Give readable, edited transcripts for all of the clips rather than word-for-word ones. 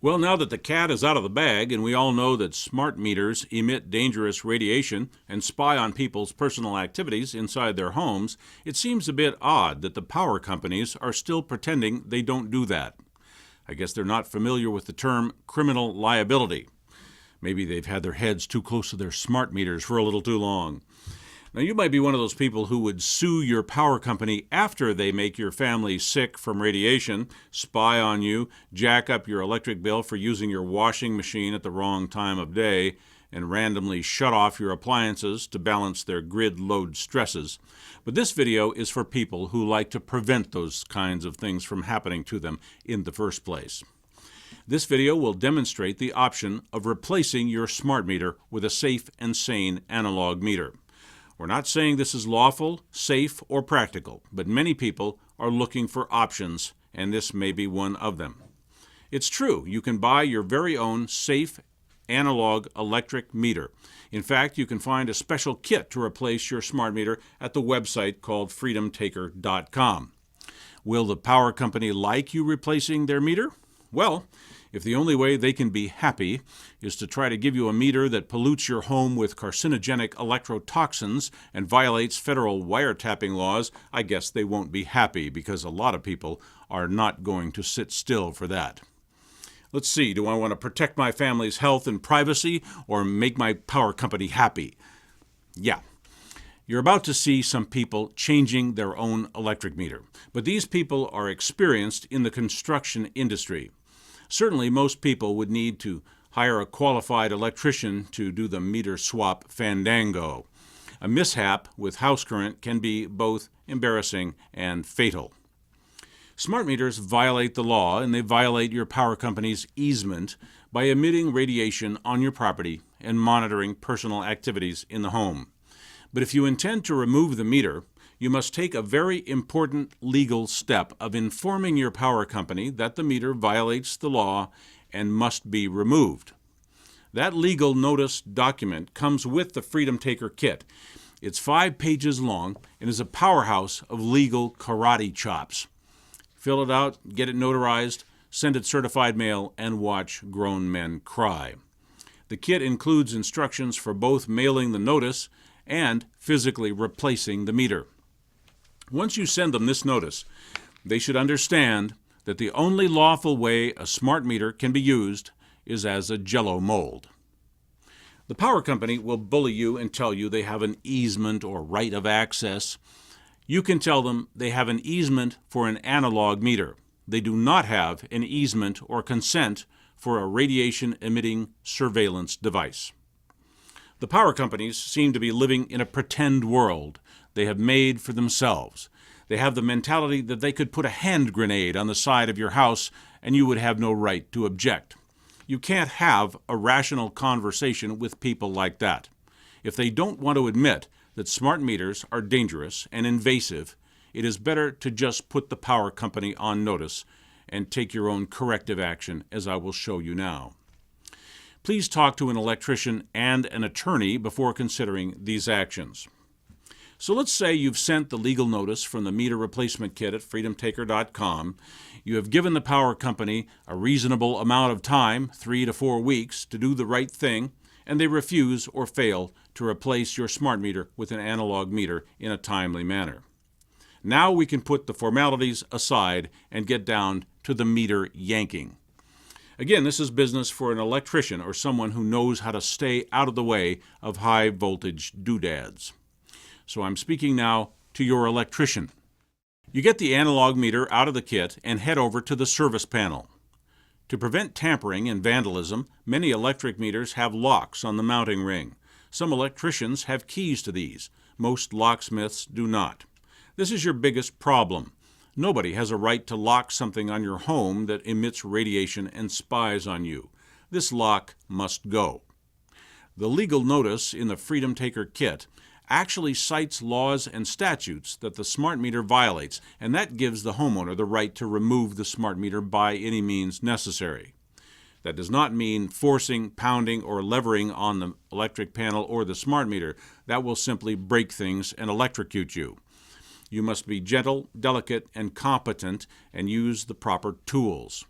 Well, now that the cat is out of the bag and we all know that smart meters emit dangerous radiation and spy on people's personal activities inside their homes, it seems a bit odd that the power companies are still pretending they don't do that. I guess they're not familiar with the term criminal liability. Maybe they've had their heads too close to their smart meters for a little too long. Now, you might be one of those people who would sue your power company after they make your family sick from radiation, spy on you, jack up your electric bill for using your washing machine at the wrong time of day, and randomly shut off your appliances to balance their grid load stresses. But this video is for people who like to prevent those kinds of things from happening to them in the first place. This video will demonstrate the option of replacing your smart meter with a safe and sane analog meter. We're not saying this is lawful, safe, or practical, but many people are looking for options, and this may be one of them. It's true, you can buy your very own safe analog electric meter. In fact, you can find a special kit to replace your smart meter at the website called freedomtaker.com. Will the power company like you replacing their meter? Well, if the only way they can be happy is to try to give you a meter that pollutes your home with carcinogenic electrotoxins and violates federal wiretapping laws, I guess they won't be happy because a lot of people are not going to sit still for that. Let's see, do I want to protect my family's health and privacy or make my power company happy? Yeah. You're about to see some people changing their own electric meter, but these people are experienced in the construction industry. Certainly, most people would need to hire a qualified electrician to do the meter swap fandango. A mishap with house current can be both embarrassing and fatal. Smart meters violate the law, and they violate your power company's easement by emitting radiation on your property and monitoring personal activities in the home. But if you intend to remove the meter, you must take a very important legal step of informing your power company that the meter violates the law and must be removed. That legal notice document comes with the Freedom Taker kit. It's 5 pages long and is a powerhouse of legal karate chops. Fill it out, get it notarized, send it certified mail, and watch grown men cry. The kit includes instructions for both mailing the notice and physically replacing the meter. Once you send them this notice, they should understand that the only lawful way a smart meter can be used is as a Jell-O mold. The power company will bully you and tell you they have an easement or right of access. You can tell them they have an easement for an analog meter. They do not have an easement or consent for a radiation-emitting surveillance device. The power companies seem to be living in a pretend world they have made for themselves. They have the mentality that they could put a hand grenade on the side of your house and you would have no right to object. You can't have a rational conversation with people like that. If they don't want to admit that smart meters are dangerous and invasive, it is better to just put the power company on notice and take your own corrective action, as I will show you now. Please talk to an electrician and an attorney before considering these actions. So let's say you've sent the legal notice from the meter replacement kit at freedomtaker.com. You have given the power company a reasonable amount of time, 3 to 4 weeks, to do the right thing, and they refuse or fail to replace your smart meter with an analog meter in a timely manner. Now we can put the formalities aside and get down to the meter yanking. Again, this is business for an electrician or someone who knows how to stay out of the way of high-voltage doodads. So I'm speaking now to your electrician. You get the analog meter out of the kit and head over to the service panel. To prevent tampering and vandalism, many electric meters have locks on the mounting ring. Some electricians have keys to these. Most locksmiths do not. This is your biggest problem. Nobody has a right to lock something on your home that emits radiation and spies on you. This lock must go. The legal notice in the Freedom Taker kit actually cites laws and statutes that the smart meter violates, and that gives the homeowner the right to remove the smart meter by any means necessary. That does not mean forcing, pounding, or levering on the electric panel or the smart meter. That will simply break things and electrocute you. You must be gentle, delicate, and competent and use the proper tools.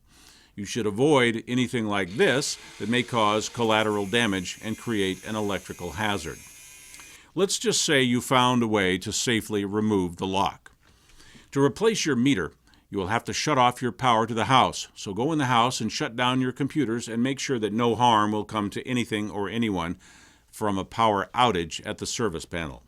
You should avoid anything like this that may cause collateral damage and create an electrical hazard. Let's just say you found a way to safely remove the lock. To replace your meter, you will have to shut off your power to the house. So go in the house and shut down your computers and make sure that no harm will come to anything or anyone from a power outage at the service panel.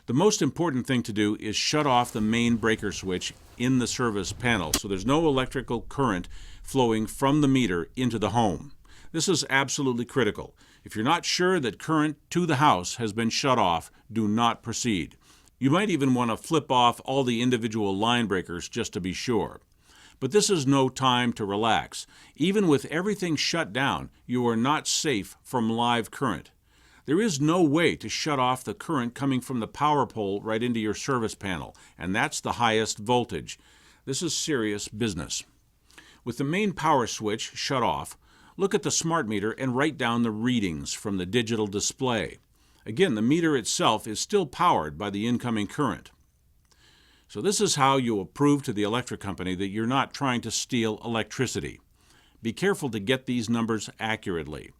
The most important thing to do is shut off the main breaker switch in the service panel so there's no electrical current flowing from the meter into the home. This is absolutely critical. If you're not sure that current to the house has been shut off, do not proceed. You might even want to flip off all the individual line breakers just to be sure. But this is no time to relax. Even with everything shut down, you are not safe from live current. There is no way to shut off the current coming from the power pole right into your service panel, and that's the highest voltage. This is serious business. With the main power switch shut off, look at the smart meter and write down the readings from the digital display. Again, the meter itself is still powered by the incoming current. So this is how you will prove to the electric company that you're not trying to steal electricity. Be careful to get these numbers accurately.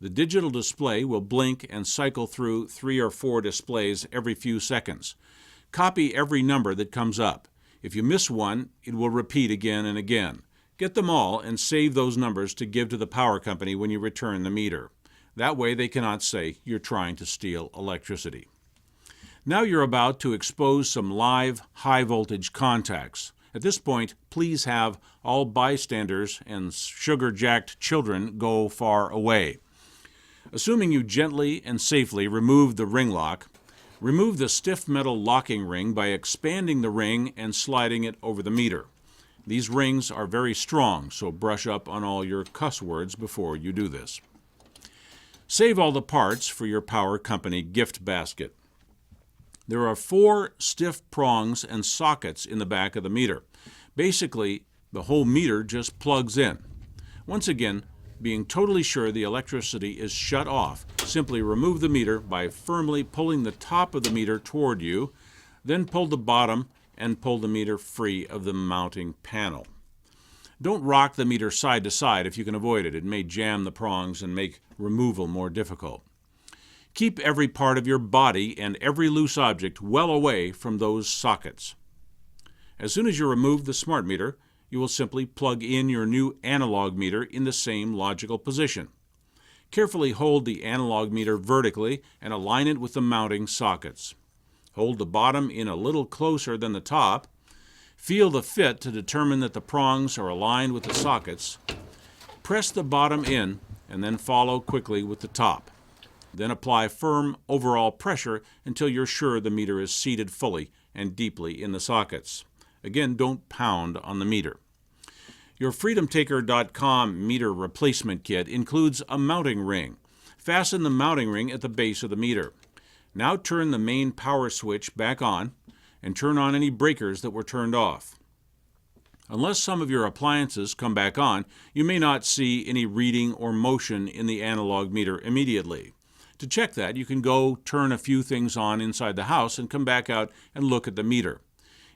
The digital display will blink and cycle through 3 or 4 displays every few seconds. Copy every number that comes up. If you miss one, it will repeat again and again. Get them all and save those numbers to give to the power company when you return the meter. That way they cannot say you're trying to steal electricity. Now you're about to expose some live high-voltage contacts. At this point, please have all bystanders and sugar-jacked children go far away. Assuming you gently and safely remove the ring lock, remove the stiff metal locking ring by expanding the ring and sliding it over the meter. These rings are very strong, so brush up on all your cuss words before you do this. Save all the parts for your power company gift basket. There are 4 stiff prongs and sockets in the back of the meter. Basically, the whole meter just plugs in. Once again, being totally sure the electricity is shut off, simply remove the meter by firmly pulling the top of the meter toward you, then pull the bottom and pull the meter free of the mounting panel. Don't rock the meter side to side if you can avoid it. It may jam the prongs and make removal more difficult. Keep every part of your body and every loose object well away from those sockets. As soon as you remove the smart meter, you will simply plug in your new analog meter in the same logical position. Carefully hold the analog meter vertically and align it with the mounting sockets. Hold the bottom in a little closer than the top. Feel the fit to determine that the prongs are aligned with the sockets. Press the bottom in and then follow quickly with the top. Then apply firm overall pressure until you're sure the meter is seated fully and deeply in the sockets. Again, don't pound on the meter. Your FreedomTaker.com meter replacement kit includes a mounting ring. Fasten the mounting ring at the base of the meter. Now turn the main power switch back on and turn on any breakers that were turned off. Unless some of your appliances come back on, you may not see any reading or motion in the analog meter immediately. To check that, you can go turn a few things on inside the house and come back out and look at the meter.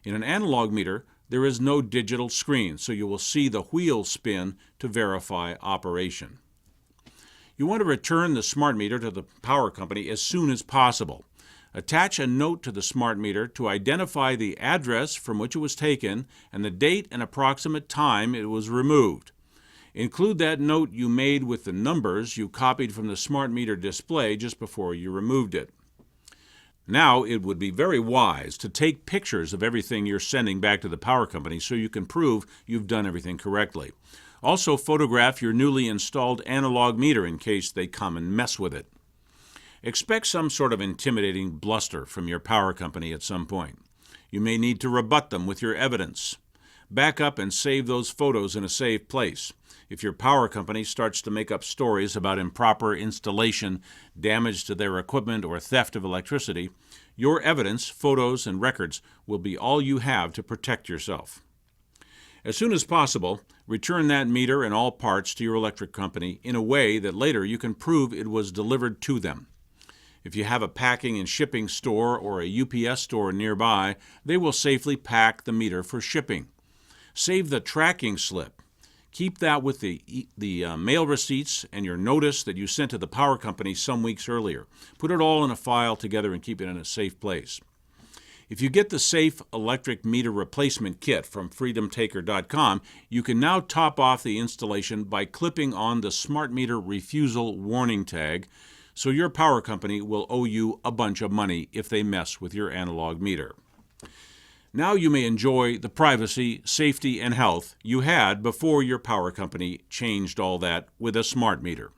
In an analog meter, there is no digital screen, so you will see the wheel spin to verify operation. You want to return the smart meter to the power company as soon as possible. Attach a note to the smart meter to identify the address from which it was taken and the date and approximate time it was removed. Include that note you made with the numbers you copied from the smart meter display just before you removed it. Now, it would be very wise to take pictures of everything you're sending back to the power company so you can prove you've done everything correctly. Also, photograph your newly installed analog meter in case they come and mess with it. Expect some sort of intimidating bluster from your power company at some point. You may need to rebut them with your evidence. Back up and save those photos in a safe place. If your power company starts to make up stories about improper installation, damage to their equipment, or theft of electricity, your evidence, photos, and records will be all you have to protect yourself. As soon as possible, return that meter and all parts to your electric company in a way that later you can prove it was delivered to them. If you have a packing and shipping store or a UPS store nearby, they will safely pack the meter for shipping. Save the tracking slip. Keep that with the mail receipts and your notice that you sent to the power company some weeks earlier. Put it all in a file together and keep it in a safe place. If you get the Safe Electric Meter Replacement Kit from freedomtaker.com, you can now top off the installation by clipping on the Smart Meter Refusal Warning tag, so your power company will owe you a bunch of money if they mess with your analog meter. Now you may enjoy the privacy, safety, and health you had before your power company changed all that with a smart meter.